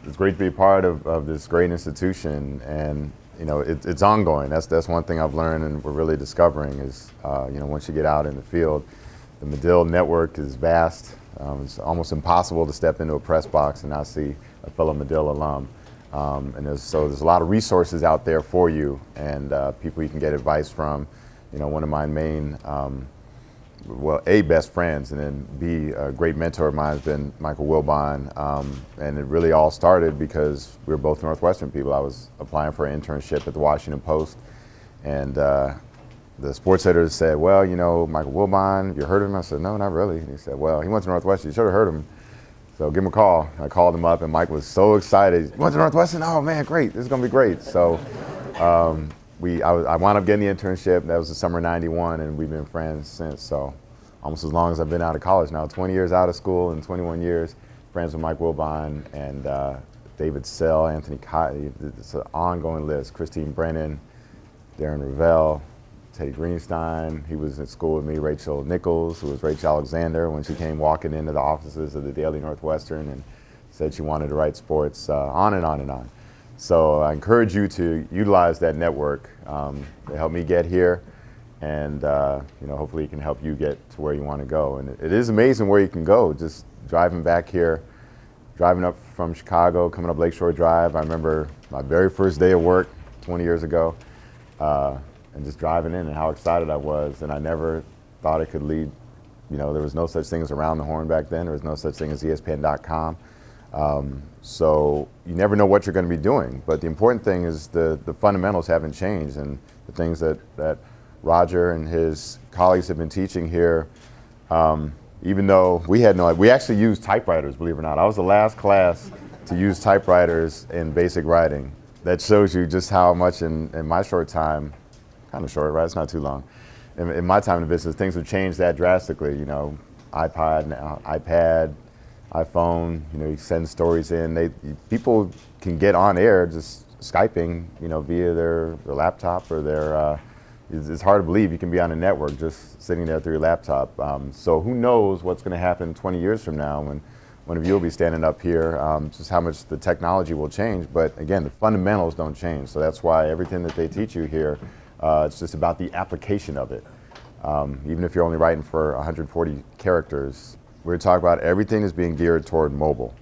it's great to be a part of this great institution, and it's ongoing. That's one thing I've learned, and we're really discovering is once you get out in the field, the Medill network is vast. It's almost impossible to step into a press box and not see a fellow Medill alum. And there's a lot of resources out there for you, and people you can get advice from. One of my main, best friends, and then B, a great mentor of mine has been Michael Wilbon. And it really all started because we were both Northwestern people. I was applying for an internship at the Washington Post, and the sports editor said, well, Michael Wilbon, have you heard of him? I said, no, not really. And he said, well, he went to Northwestern. You should have heard him. So give him a call. I called him up, and Mike was so excited. You went to Northwestern? Oh, man, great. This is going to be great. So I wound up getting the internship. That was the summer of '91, and we've been friends since. So almost as long as I've been out of college now, 20 years out of school and 21 years, friends with Mike Wilbon and David Sell, Anthony Cotty. It's an ongoing list. Christine Brennan, Darren Ravel, Teddy Greenstein. He was in school with me. Rachel Nichols, who was Rachel Alexander when she came walking into the offices of the Daily Northwestern and said she wanted to write sports, on and on and on. So I encourage you to utilize that network to help me get here, and hopefully it can help you get to where you want to go. And it is amazing where you can go. Just driving back here, driving up from Chicago, coming up Lakeshore Drive. I remember my very first day of work 20 years ago. And just driving in and how excited I was. And I never thought it could lead, there was no such thing as Around the Horn back then. There was no such thing as ESPN.com. So you never know what you're going to be doing. But the important thing is the fundamentals haven't changed, and the things that Roger and his colleagues have been teaching here, even though we actually used typewriters, believe it or not. I was the last class to use typewriters in basic writing. That shows you just how much in my short time, kind of short, right? It's not too long. In my time in the business, things have changed that drastically. iPod, now, iPad, iPhone. You send stories in. People can get on air just Skyping, via their laptop or their. It's hard to believe you can be on a network just sitting there through your laptop. So who knows what's going to happen 20 years from now when one of you will be standing up here, just how much the technology will change. But again, the fundamentals don't change. So that's why everything that they teach you here, it's just about the application of it. Even if you're only writing for 140 characters, we're talking about everything is being geared toward mobile.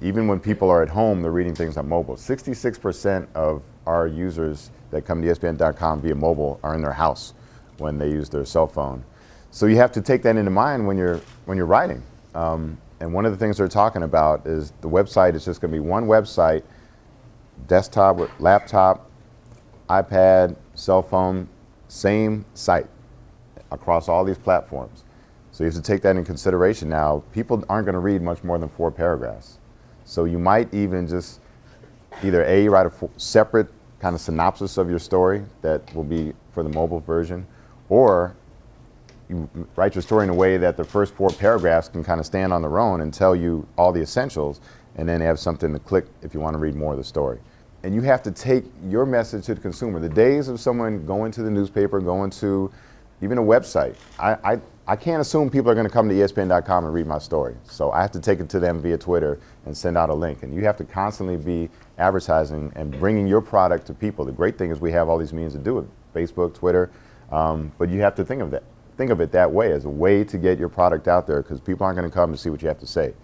Even when people are at home, they're reading things on mobile. 66% of our users that come to ESPN.com via mobile are in their house when they use their cell phone. So you have to take that into mind when you're writing. And one of the things they're talking about is the website is just going to be one website, desktop, laptop, iPad, cell phone, same site across all these platforms. So you have to take that in consideration now. People aren't going to read much more than 4 paragraphs. So you might even just either write a separate kind of synopsis of your story that will be for the mobile version, or you write your story in a way that the first 4 paragraphs can kind of stand on their own and tell you all the essentials, and then have something to click if you want to read more of the story. And you have to take your message to the consumer. The days of someone going to the newspaper, going to even a website, I can't assume people are going to come to ESPN.com and read my story. So I have to take it to them via Twitter and send out a link. And you have to constantly be advertising and bringing your product to people. The great thing is we have all these means to do it, Facebook, Twitter, but you have to think of it that way, as a way to get your product out there, because people aren't going to come to see what you have to say.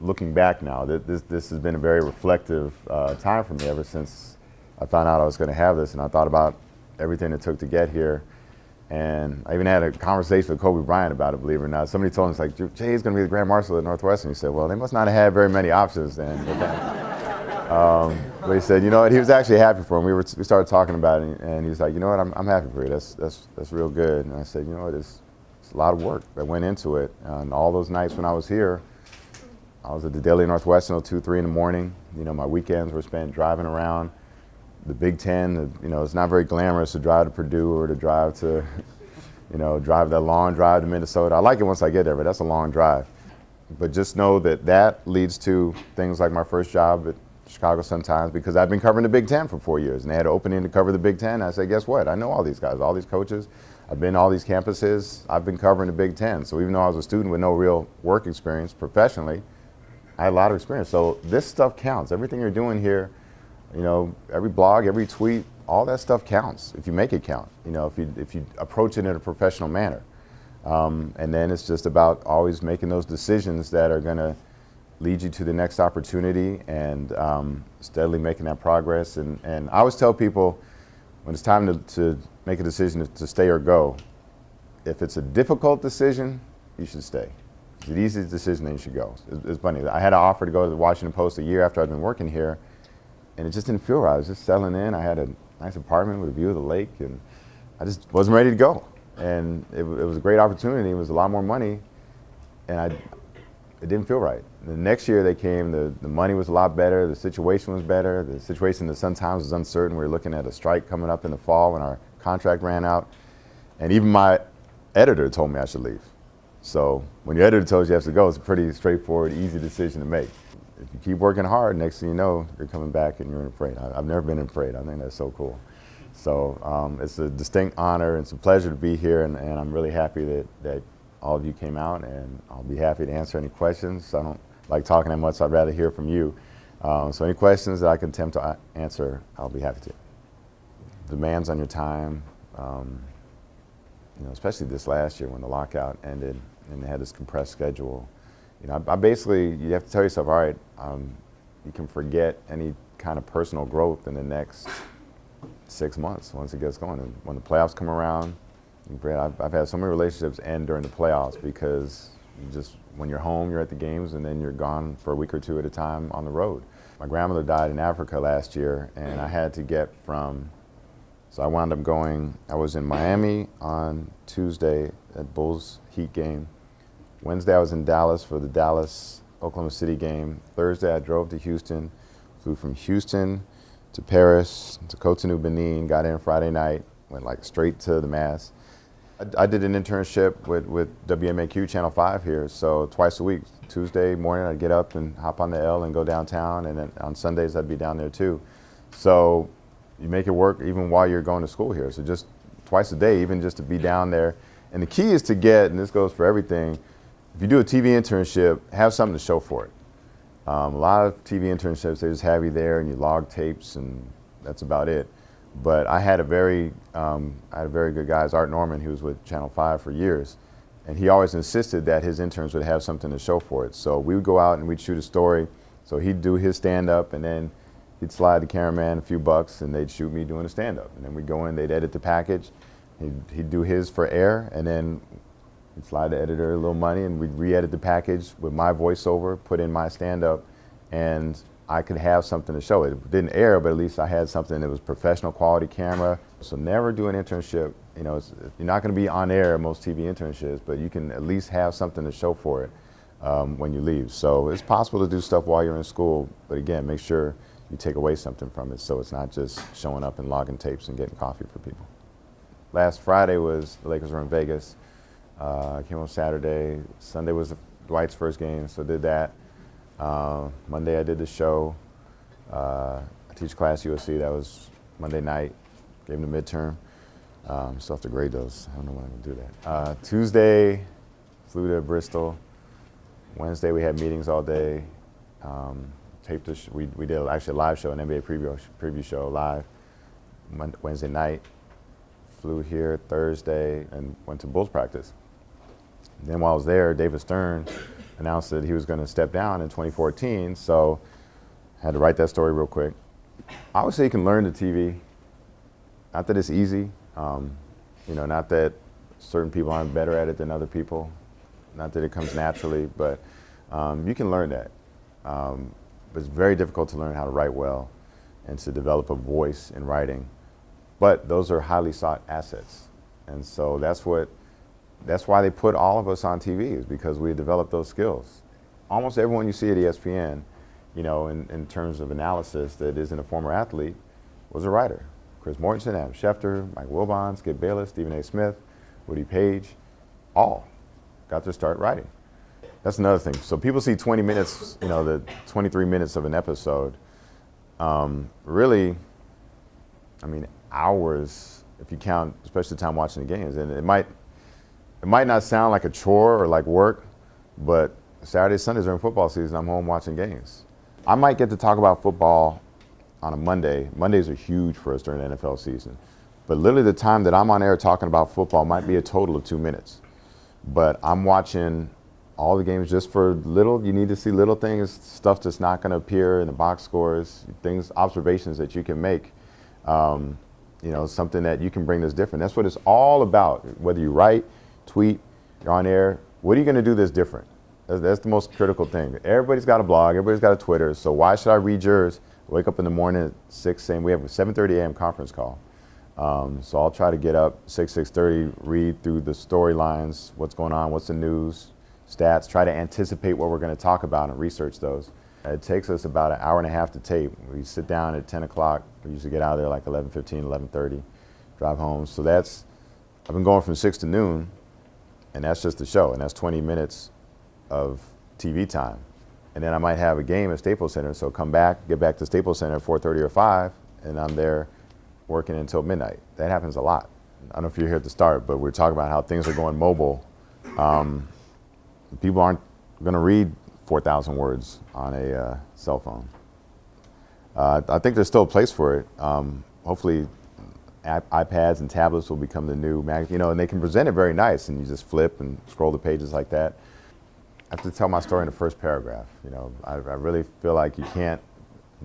Looking back now, this has been a very reflective time for me ever since I found out I was going to have this, and I thought about everything it took to get here. And I even had a conversation with Kobe Bryant about it, believe it or not. Somebody told him, it's like, Jay's going to be the Grand Marshal at Northwestern. He said, well, they must not have had very many options then. But he said, he was actually happy for him. We started talking about it, and he was like, I'm happy for you. That's real good. And I said, it's a lot of work that went into it. And all those nights when I was here, I was at the Daily Northwestern till 2, 3 in the morning. My weekends were spent driving around the Big Ten. It's not very glamorous to drive to Purdue or to drive to, drive that long drive to Minnesota. I like it once I get there, but that's a long drive. But just know that leads to things like my first job at Chicago Sun-Times, because I've been covering the Big Ten for 4 years, and they had an opening to cover the Big Ten. I said, guess what? I know all these guys, all these coaches. I've been to all these campuses. I've been covering the Big Ten. So even though I was a student with no real work experience professionally, I had a lot of experience. So this stuff counts. Everything you're doing here, you know, every blog, every tweet, all that stuff counts if you make it count. You know, if you approach it in a professional manner. And then it's just about always making those decisions that are going to lead you to the next opportunity, and steadily making that progress. And I always tell people, when it's time to make a decision to stay or go, if it's a difficult decision, you should stay. If it's an easy decision, then you should go. It's funny. I had an offer to go to the Washington Post a year after I'd been working here, and it just didn't feel right. I was just settling in. I had a nice apartment with a view of the lake, and I just wasn't ready to go. And it was a great opportunity. It was a lot more money, and it didn't feel right. The next year they came, the money was a lot better, the situation was better, the situation in the Sun-Times was uncertain. We were looking at a strike coming up in the fall when our contract ran out. And even my editor told me I should leave. So when your editor tells you you have to go, it's a pretty straightforward, easy decision to make. If you keep working hard, next thing you know, you're coming back and you're in a parade. I've never been in a parade. I think that's so cool. So it's a distinct honor. It's a pleasure to be here, and I'm really happy that all of you came out, and I'll be happy to answer any questions. I don't like talking that much, so I'd rather hear from you. So any questions that I can attempt to answer, I'll be happy to. Demands on your time, you know, especially this last year when the lockout ended and they had this compressed schedule. You know, I basically, you have to tell yourself, all right, you can forget any kind of personal growth in the next 6 months once it gets going. And when the playoffs come around, I've had so many relationships end during the playoffs, because when you're home, you're at the games, and then you're gone for a week or two at a time on the road. My grandmother died in Africa last year, and I had to get so I wound up going, I was in Miami on Tuesday at Bulls Heat game. Wednesday I was in Dallas for the Dallas-Oklahoma City game. Thursday I drove to Houston, flew from Houston to Paris, to Cotonou, Benin, got in Friday night, went like straight to the Mass. I did an internship with WMAQ Channel 5 here, so twice a week. Tuesday morning I'd get up and hop on the L and go downtown, and then on Sundays I'd be down there too. So you make it work even while you're going to school here. So just twice a day, even just to be down there. And the key is to get, and this goes for everything, if you do a TV internship, have something to show for it. A lot of TV internships, they just have you there and you log tapes, and that's about it. But I had a very good guy, Art Norman, who was with Channel 5 for years, and he always insisted that his interns would have something to show for it. So we would go out and we'd shoot a story. So he'd do his stand-up, and then he'd slide the cameraman a few bucks, and they'd shoot me doing a stand-up. And then we'd go in, they'd edit the package, he'd do his for air, and then he'd slide the editor a little money, and we'd re-edit the package with my voiceover, put in my stand-up, and I could have something to show. It didn't air, but at least I had something that was professional quality camera. So never do an internship. You know, you're not going to be on air most TV internships, but you can at least have something to show for it when you leave. So it's possible to do stuff while you're in school, but again, make sure you take away something from it, so it's not just showing up and logging tapes and getting coffee for people. Last Friday was the Lakers were in Vegas. I came home Saturday. Sunday was Dwight's first game, so did that. Monday I did the show. I teach class USC. That was Monday night. Gave them the midterm. Still have to grade those. I don't know when I'm going to do that. Tuesday, flew to Bristol. Wednesday we had meetings all day. Taped we did actually a live show, an NBA preview show live. Wednesday night. Flew here Thursday and went to Bulls practice. And then while I was there, David Stern announced that he was going to step down in 2014, so I had to write that story real quick. I would say you can learn the TV. Not that it's easy, you know, not that certain people aren't better at it than other people, not that it comes naturally, but you can learn that. But it's very difficult to learn how to write well and to develop a voice in writing. But those are highly sought assets. And so that's why they put all of us on TV, is because we developed those skills. Almost everyone you see at ESPN, you know, in terms of analysis that isn't a former athlete, was a writer. Chris Mortensen, Adam Schefter, Mike Wilbon, Skip Bayless, Stephen A. Smith, Woody Page, all got their start writing. That's another thing. So people see 20 minutes, you know, the 23 minutes of an episode. Really, I mean, hours, if you count, especially the time watching the games. And it might not sound like a chore or like work, but Saturdays, Sundays during football season, I'm home watching games. I might get to talk about football on a Monday. Mondays are huge for us during the NFL season. But literally the time that I'm on air talking about football might be a total of 2 minutes. But I'm watching all the games just for you need to see little things, stuff that's not going to appear in the box scores, things, observations that you can make, something that you can bring that's different. That's what it's all about. Whether you write, tweet, you're on air, what are you going to do that's different? That's the most critical thing. Everybody's got a blog, everybody's got a Twitter, so why should I read yours? Wake up in the morning at 6, saying we have a 7:30 a.m. conference call. So I'll try to get up 6:30, read through the storylines, what's going on, what's the news, stats, try to anticipate what we're going to talk about and research those. It takes us about an hour and a half to tape. We sit down at 10 o'clock. We usually get out of there like 11:15, 11:30, drive home. So I've been going from 6 to noon, and that's just the show, and that's 20 minutes of TV time. And then I might have a game at Staples Center, so get back to Staples Center at 4:30 or 5, and I'm there working until midnight. That happens a lot. I don't know if you're here at the start, but we're talking about how things are going mobile. People aren't going to read 4,000 words on a cell phone. I think there's still a place for it. Hopefully, iPads and tablets will become the new magazine, and they can present it very nice, and you just flip and scroll the pages like that. I have to tell my story in the first paragraph. I really feel like you can't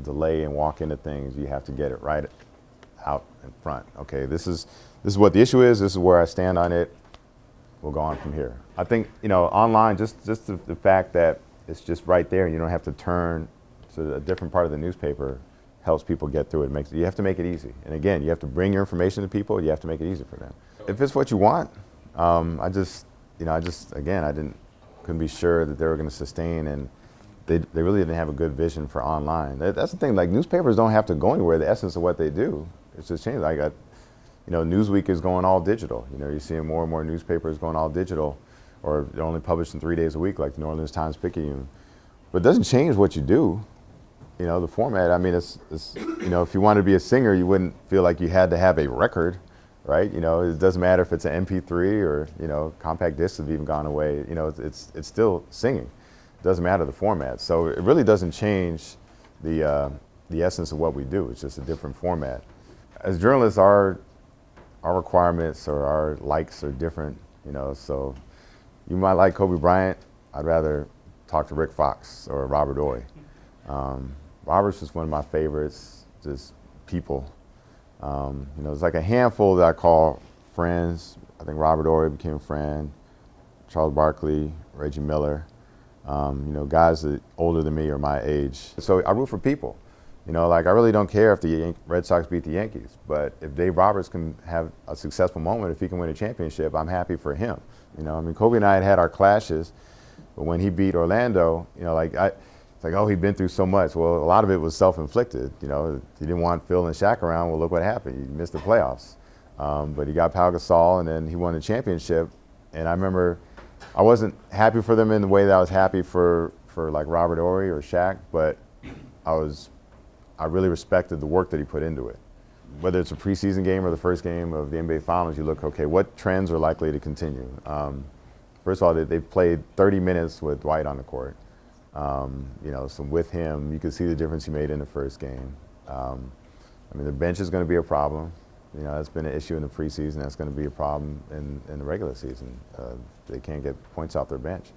delay and walk into things. You have to get it right out in front. Okay, this is what the issue is. This is where I stand on it. We'll go on from here. I think online, just the fact that it's just right there, and you don't have to turn to a different part of the newspaper helps people get through it. You have to make it easy. And again, you have to bring your information to people. You have to make it easy for them. If it's what you want, I couldn't be sure that they were going to sustain, and they really didn't have a good vision for online. That's the thing. Like, newspapers don't have to go anywhere. The essence of what they do, it's just changed. Newsweek is going all digital. You're seeing more and more newspapers going all digital, or they're only publishing 3 days a week, like the New Orleans Times-Picayune. But it doesn't change what you do. The format. I mean, it's if you wanted to be a singer, you wouldn't feel like you had to have a record, right? It doesn't matter if it's an MP3 or compact discs have even gone away. It's still singing. It doesn't matter the format. So it really doesn't change the essence of what we do. It's just a different format. As journalists, our requirements or our likes are different. So you might like Kobe Bryant. I'd rather talk to Rick Fox or Robert Ory. Robert's just one of my favorites, just people. It's like a handful that I call friends. I think Robert Ory became a friend, Charles Barkley, Reggie Miller, guys that older than me or my age. So I root for people. I really don't care if the Red Sox beat the Yankees, but if Dave Roberts can have a successful moment, if he can win a championship, I'm happy for him. Kobe and I had our clashes, but when he beat Orlando, it's like, oh, he'd been through so much. Well, a lot of it was self-inflicted. He didn't want Phil and Shaq around. Well, look what happened. He missed the playoffs. But he got Pau Gasol, and then he won the championship. And I remember I wasn't happy for them in the way that I was happy for like Robert Ory or Shaq, but I really respected the work that he put into it. Whether it's a preseason game or the first game of the NBA Finals, you look, okay, what trends are likely to continue? First of all, they've played 30 minutes with Dwight on the court. So with him, you could see the difference he made in the first game. The bench is going to be a problem. That's been an issue in the preseason. That's going to be a problem in the regular season. They can't get points off their bench.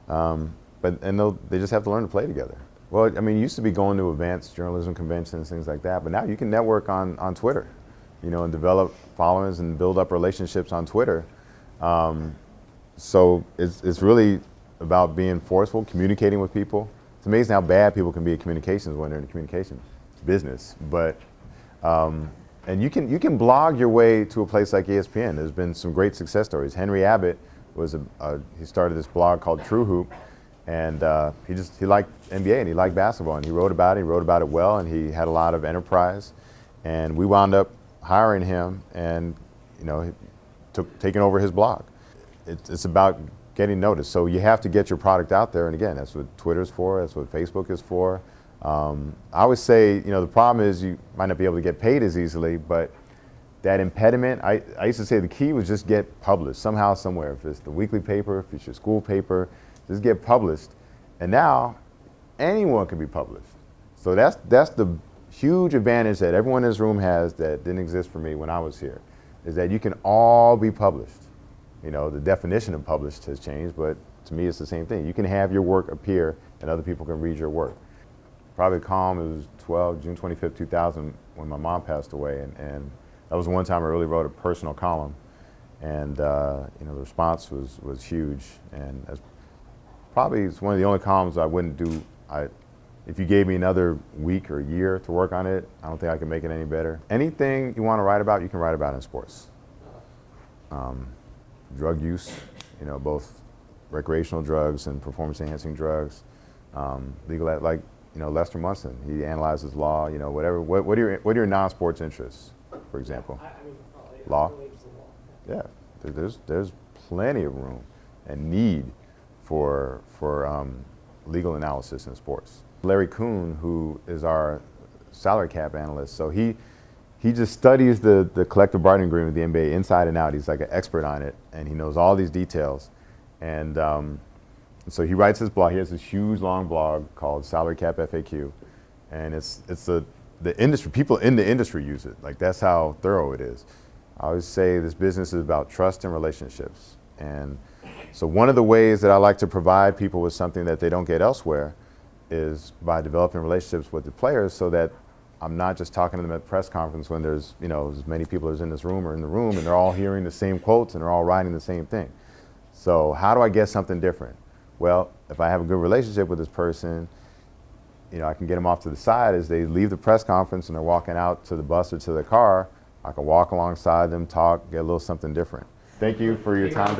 They just have to learn to play together. Well, you used to be going to advanced journalism conventions, things like that, but now you can network on Twitter, and develop followings and build up relationships on Twitter. So it's really about being forceful, communicating with people. It's amazing how bad people can be at communications when they're in the communication business. But and you can blog your way to a place like ESPN. There's been some great success stories. Henry Abbott he started this blog called True Hoop, and he liked NBA and he liked basketball, and he wrote about it well, and he had a lot of enterprise, and we wound up hiring him, and taking over his blog. It's about getting noticed. So you have to get your product out there, and again, that's what Twitter's for, that's what Facebook is for. I always say, the problem is you might not be able to get paid as easily, but that impediment, I used to say the key was just get published somehow, somewhere. If it's the weekly paper, if it's your school paper, just get published. And now anyone can be published. So that's the huge advantage that everyone in this room has that didn't exist for me when I was here, is that you can all be published. You know, the definition of published has changed, but to me it's the same thing. You can have your work appear and other people can read your work. Probably calm, it was June 25th, 2000, when my mom passed away, and that was one time I really wrote a personal column, and you know, the response was huge, and that's probably it's one of the only columns I wouldn't do. If you gave me another week or year to work on it, I don't think I could make it any better. Anything you want to write about, you can write about in sports. Drug use, you know, both recreational drugs and performance-enhancing drugs. Legal, like, you know, Lester Munson, he analyzes law, you know, whatever. What are your non-sports interests, for example? Law? Yeah, there's plenty of room and need for legal analysis in sports. Larry Kuhn, who is our salary cap analyst, so he just studies the collective bargaining agreement with the NBA inside and out. He's like an expert on it, and he knows all these details. And so he writes his blog. He has this huge, long blog called Salary Cap FAQ, and it's the industry. People in the industry use it. Like, that's how thorough it is. I always say this business is about trust and relationships. And so one of the ways that I like to provide people with something that they don't get elsewhere is by developing relationships with the players, so that I'm not just talking to them at press conference when there's, you know, as many people as in this room or in the room, and they're all hearing the same quotes and they're all writing the same thing. So how do I get something different? Well, if I have a good relationship with this person, you know, I can get them off to the side as they leave the press conference and they're walking out to the bus or to the car. I can walk alongside them, talk, get a little something different. Thank you for your time.